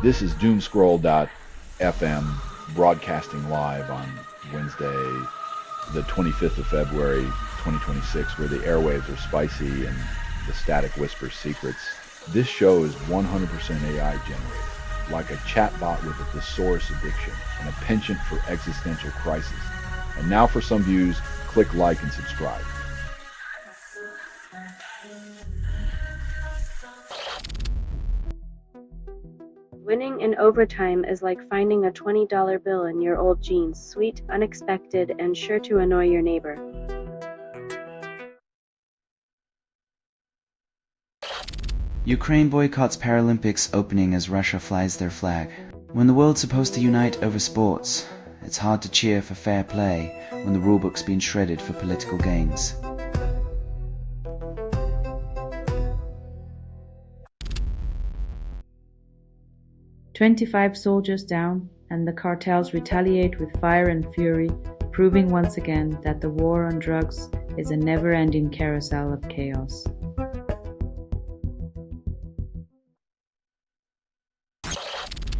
This is Doomscroll.fm broadcasting live on Wednesday, the 25th of February, 2026, where the airwaves are spicy and the static whispers secrets. This show is 100% AI generated, like a chatbot with a thesaurus addiction and a penchant for existential crisis. And now for some views, click like and subscribe. Winning in overtime is like finding a $20 bill in your old jeans, sweet, unexpected, and sure to annoy your neighbor. Ukraine boycotts Paralympics opening as Russia flies their flag. When the world's supposed to unite over sports, it's hard to cheer for fair play when the rulebook's been shredded for political gains. "25 soldiers down, and the cartels retaliate with fire and fury, proving once again that the war on drugs is a never-ending carousel of chaos."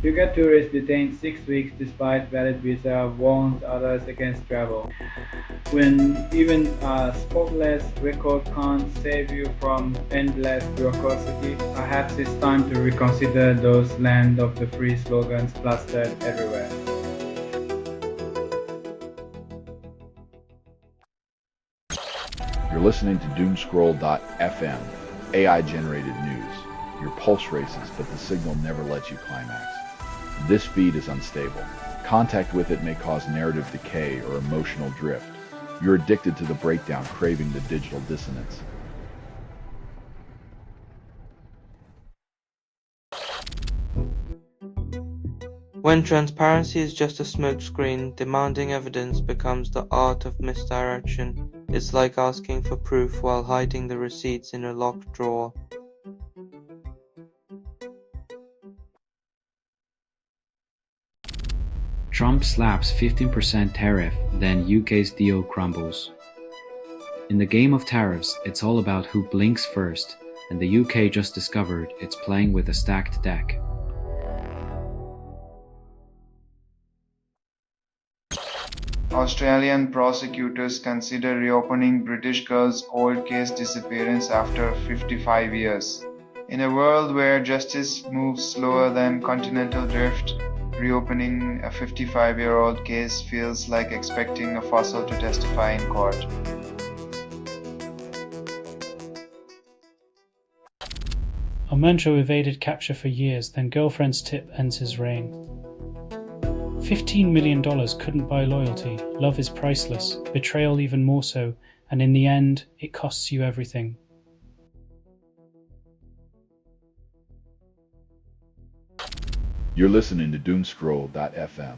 Ugandan tourists detained 6 weeks despite valid visa warns others against travel. When even a spotless record can't save you from endless bureaucracy, perhaps it's time to reconsider those land of the free slogans plastered everywhere. You're listening to Doomscroll.fm, AI-generated news. Your pulse races, but the signal never lets you climax. This feed is unstable. Contact with it may cause narrative decay or emotional drift. You're addicted to the breakdown, craving the digital dissonance. When transparency is just a smokescreen, demanding evidence becomes the art of misdirection. It's like asking for proof while hiding the receipts in a locked drawer. Trump slaps 15% tariff, then UK's deal crumbles. In the game of tariffs, it's all about who blinks first, and the UK just discovered it's playing with a stacked deck. Australian prosecutors consider reopening British girl's cold case disappearance after 55 years. In a world where justice moves slower than continental drift, reopening a 55-year-old case feels like expecting a fossil to testify in court. Almanjo evaded capture for years, then girlfriend's tip ends his reign. $15 million couldn't buy loyalty. Love is priceless, betrayal even more so, and in the end, it costs you everything. You're listening to Doomscroll.fm,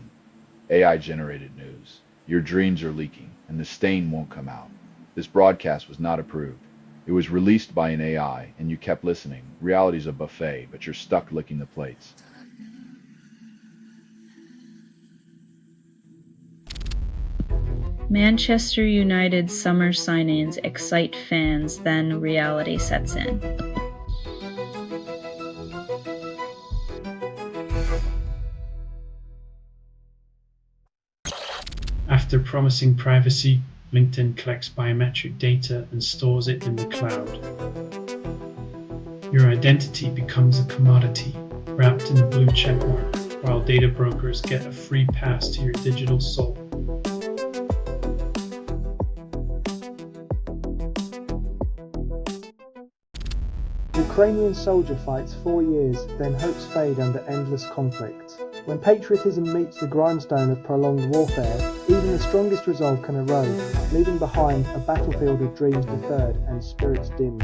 AI-generated news. Your dreams are leaking, and the stain won't come out. This broadcast was not approved. It was released by an AI, and you kept listening. Reality's a buffet, but you're stuck licking the plates. Manchester United summer sign-ins excite fans, then reality sets in. After promising privacy, LinkedIn collects biometric data and stores it in the cloud. Your identity becomes a commodity, wrapped in a blue checkmark, while data brokers get a free pass to your digital soul. Ukrainian soldier fights 4 years, then hopes fade under endless conflict. When patriotism meets the grindstone of prolonged warfare, even the strongest resolve can erode, leaving behind a battlefield of dreams deferred and spirits dimmed.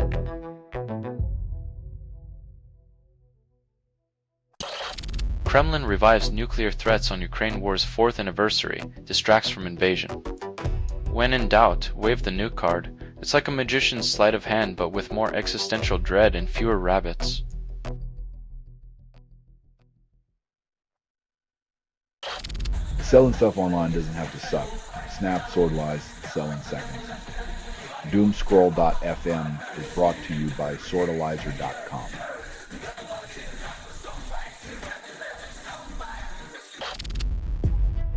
Kremlin revives nuclear threats on Ukraine war's 4th anniversary, distracts from invasion. When in doubt, wave the nuke card. It's like a magician's sleight of hand, but with more existential dread and fewer rabbits. Selling stuff online doesn't have to suck. Snap, swordwise, sell in seconds. Doomscroll.fm is brought to you by Sortalizer.com.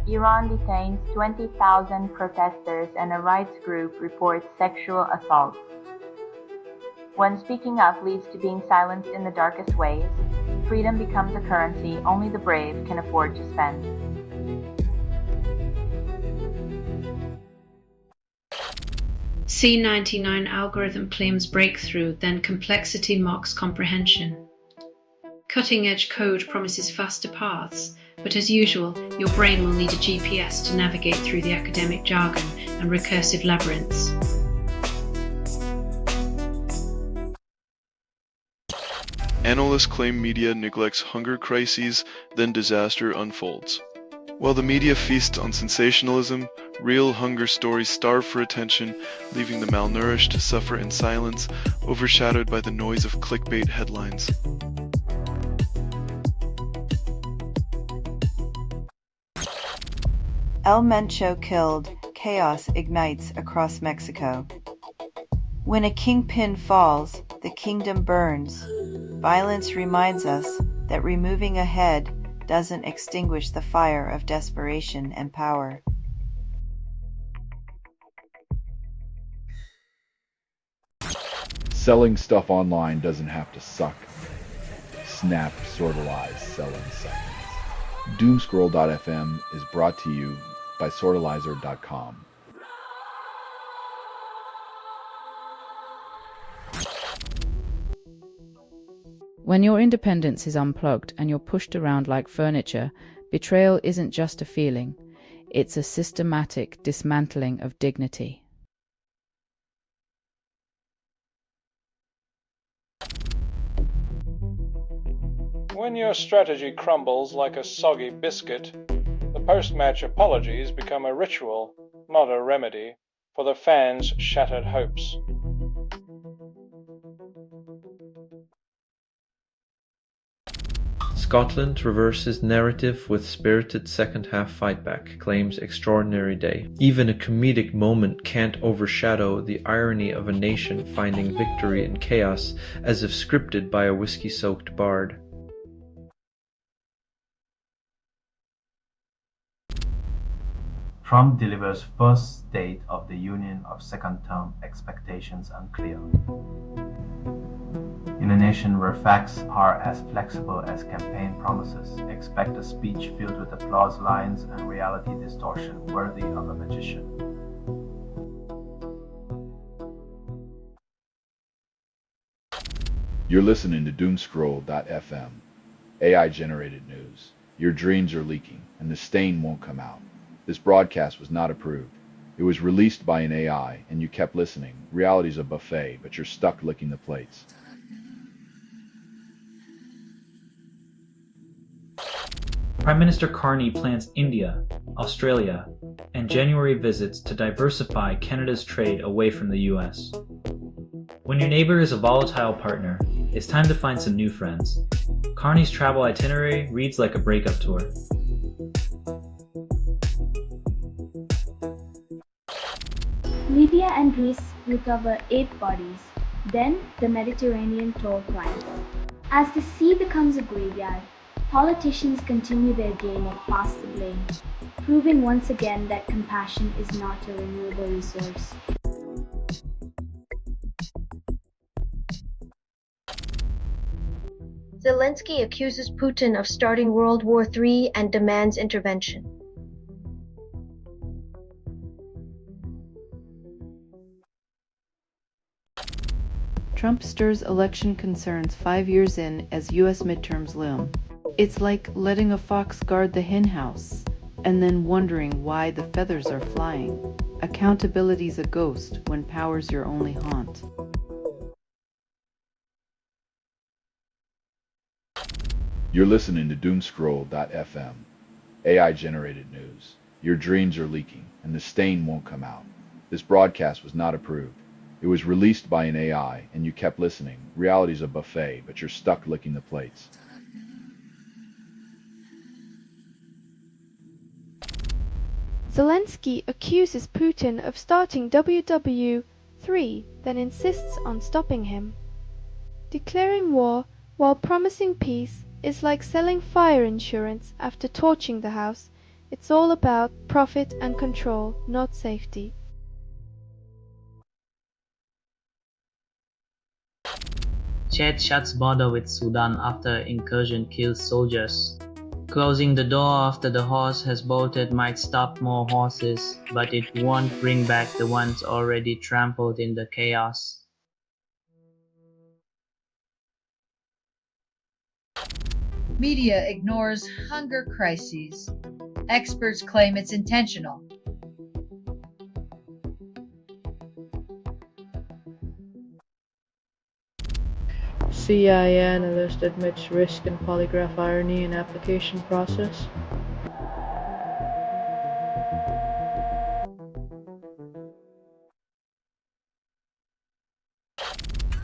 Iran detains 20,000 protesters and a rights group reports sexual assaults. When speaking up leads to being silenced in the darkest ways, freedom becomes a currency only the brave can afford to spend. C99 algorithm claims breakthrough, then complexity mocks comprehension. Cutting-edge code promises faster paths, but as usual, your brain will need a GPS to navigate through the academic jargon and recursive labyrinths. Analysts claim media neglects hunger crises, then disaster unfolds. While the media feasts on sensationalism, real hunger stories starve for attention, leaving the malnourished to suffer in silence, overshadowed by the noise of clickbait headlines. El Mencho killed, chaos ignites across Mexico. When a kingpin falls, the kingdom burns. Violence reminds us that removing a head doesn't extinguish the fire of desperation and power. Selling stuff online doesn't have to suck. Snap, sortalize, sell in seconds. Doomscroll.fm is brought to you by sortalizer.com. When your independence is unplugged and you're pushed around like furniture, betrayal isn't just a feeling, it's a systematic dismantling of dignity. When your strategy crumbles like a soggy biscuit, the post-match apologies become a ritual, not a remedy, for the fans' shattered hopes. Scotland reverses narrative with spirited second-half fightback, claims extraordinary day. Even a comedic moment can't overshadow the irony of a nation finding victory in chaos, as if scripted by a whiskey-soaked bard. Trump delivers first State of the Union of second term, expectations unclear. In a nation where facts are as flexible as campaign promises, expect a speech filled with applause lines and reality distortion worthy of a magician. You're listening to Doomscroll.fm, AI-generated news. Your dreams are leaking, and the stain won't come out. This broadcast was not approved. It was released by an AI, and you kept listening. Reality's a buffet, but you're stuck licking the plates. Prime Minister Carney plans India, Australia, and January visits to diversify Canada's trade away from the US. When your neighbor is a volatile partner, it's time to find some new friends. Carney's travel itinerary reads like a breakup tour. Libya and Greece recover 8 bodies. Then the Mediterranean toll climbs. As the sea becomes a graveyard, politicians continue their game of pass the blame, proving once again that compassion is not a renewable resource. Zelensky accuses Putin of starting World War III and demands intervention. Trump stirs election concerns 5 years in as U.S. midterms loom. It's like letting a fox guard the henhouse, and then wondering why the feathers are flying. Accountability's a ghost when power's your only haunt. You're listening to Doomscroll.fm, AI-generated news. Your dreams are leaking, and the stain won't come out. This broadcast was not approved. It was released by an AI, and you kept listening. Reality's a buffet, but you're stuck licking the plates. Zelensky accuses Putin of starting WW3, then insists on stopping him. Declaring war while promising peace is like selling fire insurance after torching the house. It's all about profit and control, not safety. Chad shuts border with Sudan after incursion kills soldiers. Closing the door after the horse has bolted might stop more horses, but it won't bring back the ones already trampled in the chaos. Media ignores hunger crises. Experts claim it's intentional. CIA analyst admits risk in polygraph irony in application process.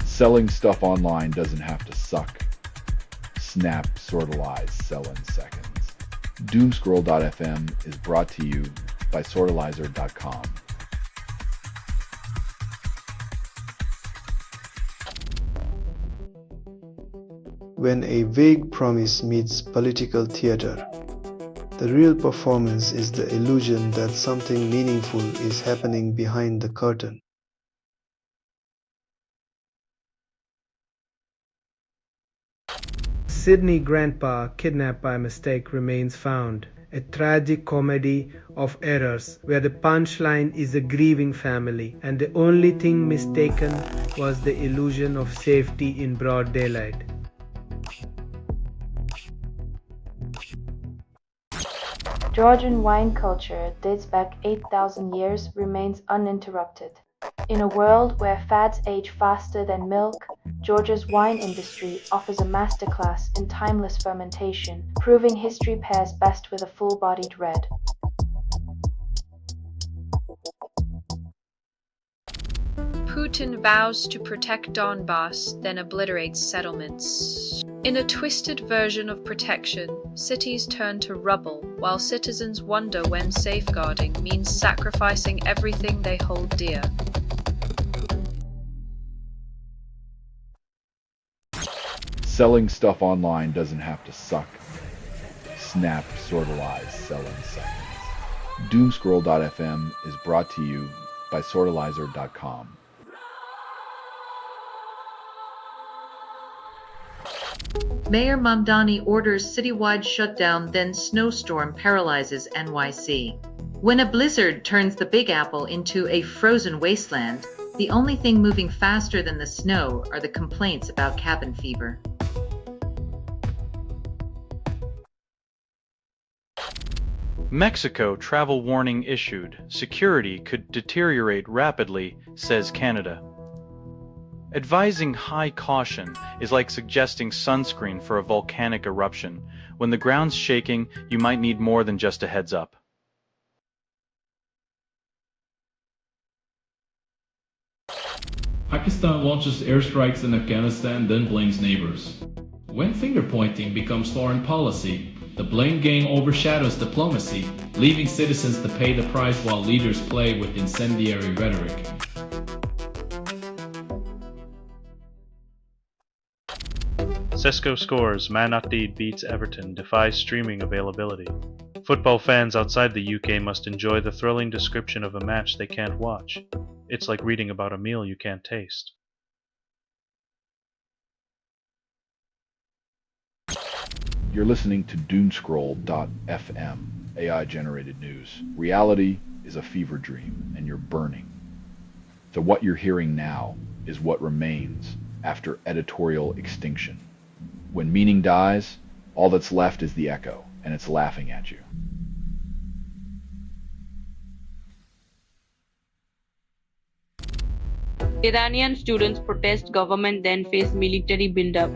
Selling stuff online doesn't have to suck. Snap, sortalize, sell in seconds. Doomscroll.fm is brought to you by sortalizer.com. When a vague promise meets political theater, the real performance is the illusion that something meaningful is happening behind the curtain. Sydney Grandpa Kidnapped by Mistake remains found, a tragic comedy of errors where the punchline is a grieving family and the only thing mistaken was the illusion of safety in broad daylight. Georgian wine culture dates back 8,000 years, remains uninterrupted. In a world where fads age faster than milk, Georgia's wine industry offers a masterclass in timeless fermentation, proving history pairs best with a full-bodied red. Putin vows to protect Donbass, then obliterates settlements. In a twisted version of protection, cities turn to rubble, while citizens wonder when safeguarding means sacrificing everything they hold dear. Selling stuff online doesn't have to suck. Snap, sortalize, sell in seconds. Doomscroll.fm is brought to you by sortalizer.com. Mayor Mamdani orders citywide shutdown, then snowstorm paralyzes NYC. When a blizzard turns the Big Apple into a frozen wasteland, the only thing moving faster than the snow are the complaints about cabin fever. Mexico travel warning issued. Security could deteriorate rapidly, says Canada. Advising high caution is like suggesting sunscreen for a volcanic eruption. When the ground's shaking, you might need more than just a heads up. Pakistan launches airstrikes in Afghanistan, then blames neighbors. When finger-pointing becomes foreign policy, the blame game overshadows diplomacy, leaving citizens to pay the price while leaders play with incendiary rhetoric. Sesko scores, Man Utd beats Everton, defies streaming availability. Football fans outside the UK must enjoy the thrilling description of a match they can't watch. It's like reading about a meal you can't taste. You're listening to Doomscroll.fm, AI-generated news. Reality is a fever dream, and you're burning. So what you're hearing now is what remains after editorial extinction. When meaning dies, all that's left is the echo, and it's laughing at you. Iranian students protest government, then face military buildup.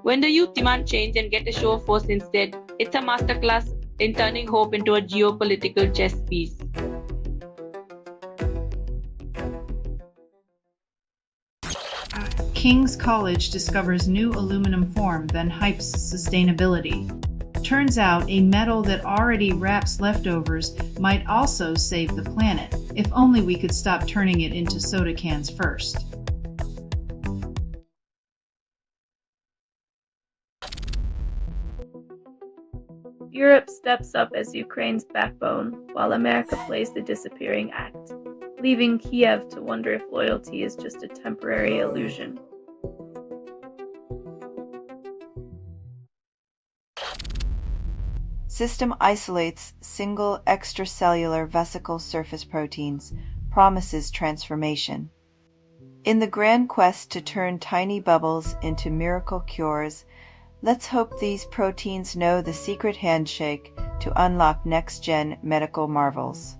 When the youth demand change and get a show of force instead, it's a masterclass in turning hope into a geopolitical chess piece. King's College discovers new aluminum form, then hypes sustainability. Turns out a metal that already wraps leftovers might also save the planet, if only we could stop turning it into soda cans first. Europe steps up as Ukraine's backbone, while America plays the disappearing act, leaving Kiev to wonder if loyalty is just a temporary illusion. System isolates single extracellular vesicle surface proteins, promises transformation. In the grand quest to turn tiny bubbles into miracle cures, let's hope these proteins know the secret handshake to unlock next-gen medical marvels.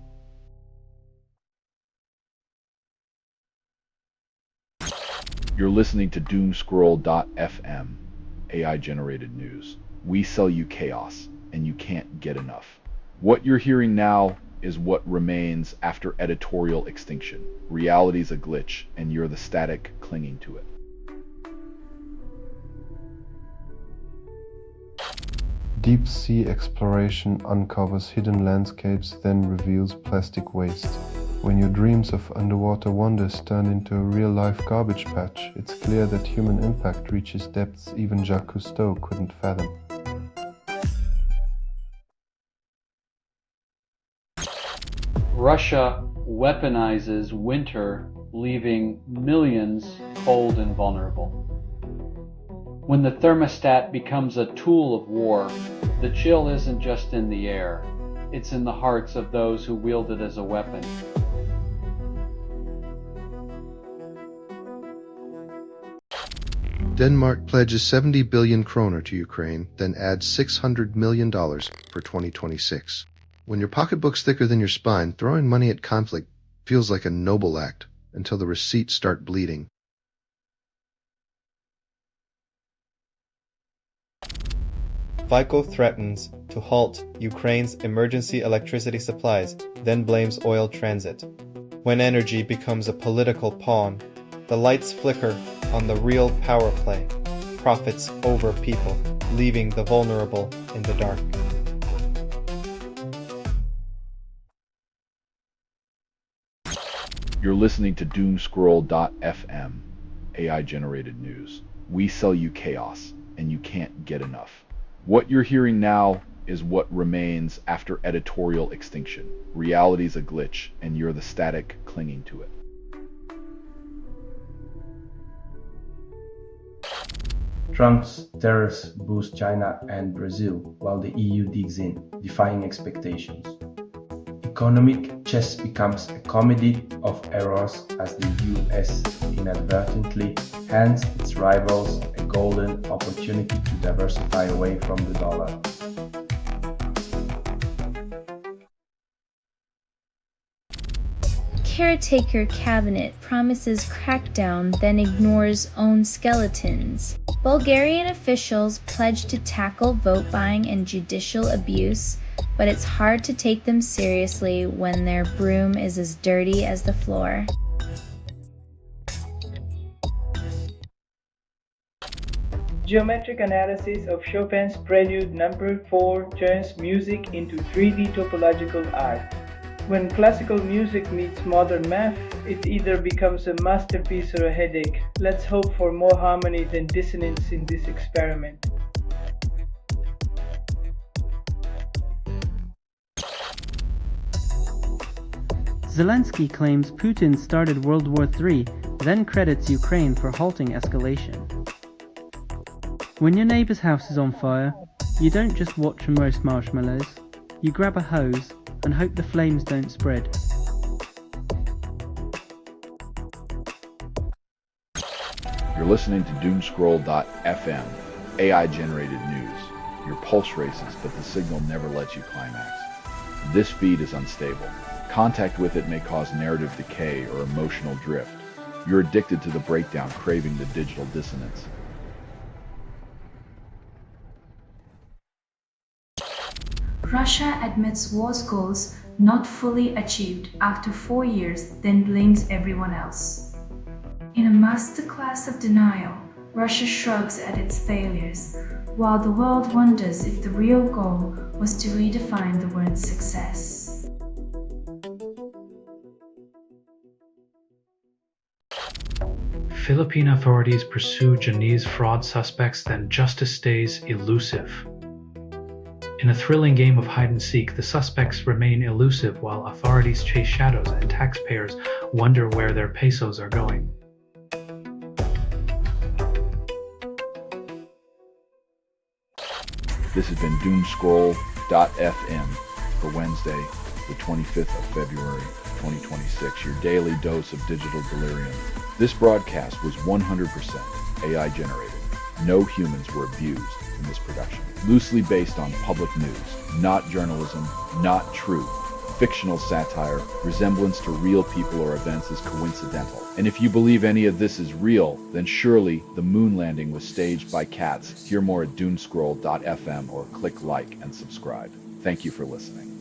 You're listening to Doomscroll.fm, AI-generated news. We sell you chaos, and you can't get enough. What you're hearing now is what remains after editorial extinction. Reality's a glitch, and you're the static clinging to it. Deep sea exploration uncovers hidden landscapes, then reveals plastic waste. When your dreams of underwater wonders turn into a real-life garbage patch, it's clear that human impact reaches depths even Jacques Cousteau couldn't fathom. Russia weaponizes winter, leaving millions cold and vulnerable. When the thermostat becomes a tool of war, the chill isn't just in the air, it's in the hearts of those who wield it as a weapon. Denmark pledges 70 billion kroner to Ukraine, then adds $600 million for 2026. When your pocketbook's thicker than your spine, throwing money at conflict feels like a noble act until the receipts start bleeding. FICO threatens to halt Ukraine's emergency electricity supplies, then blames oil transit. When energy becomes a political pawn, the lights flicker on the real power play, profits over people, leaving the vulnerable in the dark. You're listening to Doomscroll.fm, AI-generated news. We sell you chaos, and you can't get enough. What you're hearing now is what remains after editorial extinction. Reality's a glitch, and you're the static clinging to it. Trump's tariffs boost China and Brazil, while the EU digs in, defying expectations. Economic chess becomes a comedy of errors as the US inadvertently hands its rivals a golden opportunity to diversify away from the dollar. Caretaker cabinet promises crackdown, then ignores own skeletons. Bulgarian officials pledge to tackle vote buying and judicial abuse, but it's hard to take them seriously when their broom is as dirty as the floor. Geometric analysis of Chopin's Prelude No. 4 turns music into 3D topological art. When classical music meets modern math, it either becomes a masterpiece or a headache. Let's hope for more harmony than dissonance in this experiment. Zelensky claims Putin started World War III, then credits Ukraine for halting escalation. When your neighbour's house is on fire, you don't just watch and roast marshmallows, you grab a hose and hope the flames don't spread. You're listening to Doomscroll.fm, AI-generated news. Your pulse races, but the signal never lets you climax. This feed is unstable. Contact with it may cause narrative decay or emotional drift. You're addicted to the breakdown, craving the digital dissonance. Russia admits war's goals not fully achieved after 4 years, then blames everyone else. In a masterclass of denial, Russia shrugs at its failures, while the world wonders if the real goal was to redefine the word success. Philippine authorities pursue Chinese fraud suspects, then justice stays elusive. In a thrilling game of hide-and-seek, the suspects remain elusive while authorities chase shadows and taxpayers wonder where their pesos are going. This has been Doomscroll.fm for Wednesday, the 25th of February, 2026, your daily dose of digital delirium. This broadcast was 100% AI generated. No humans were abused in this production. Loosely based on public news, not journalism, not truth. Fictional satire, resemblance to real people or events is coincidental. And if you believe any of this is real, then surely the moon landing was staged by cats. Hear more at Doomscroll.fm or click like and subscribe. Thank you for listening.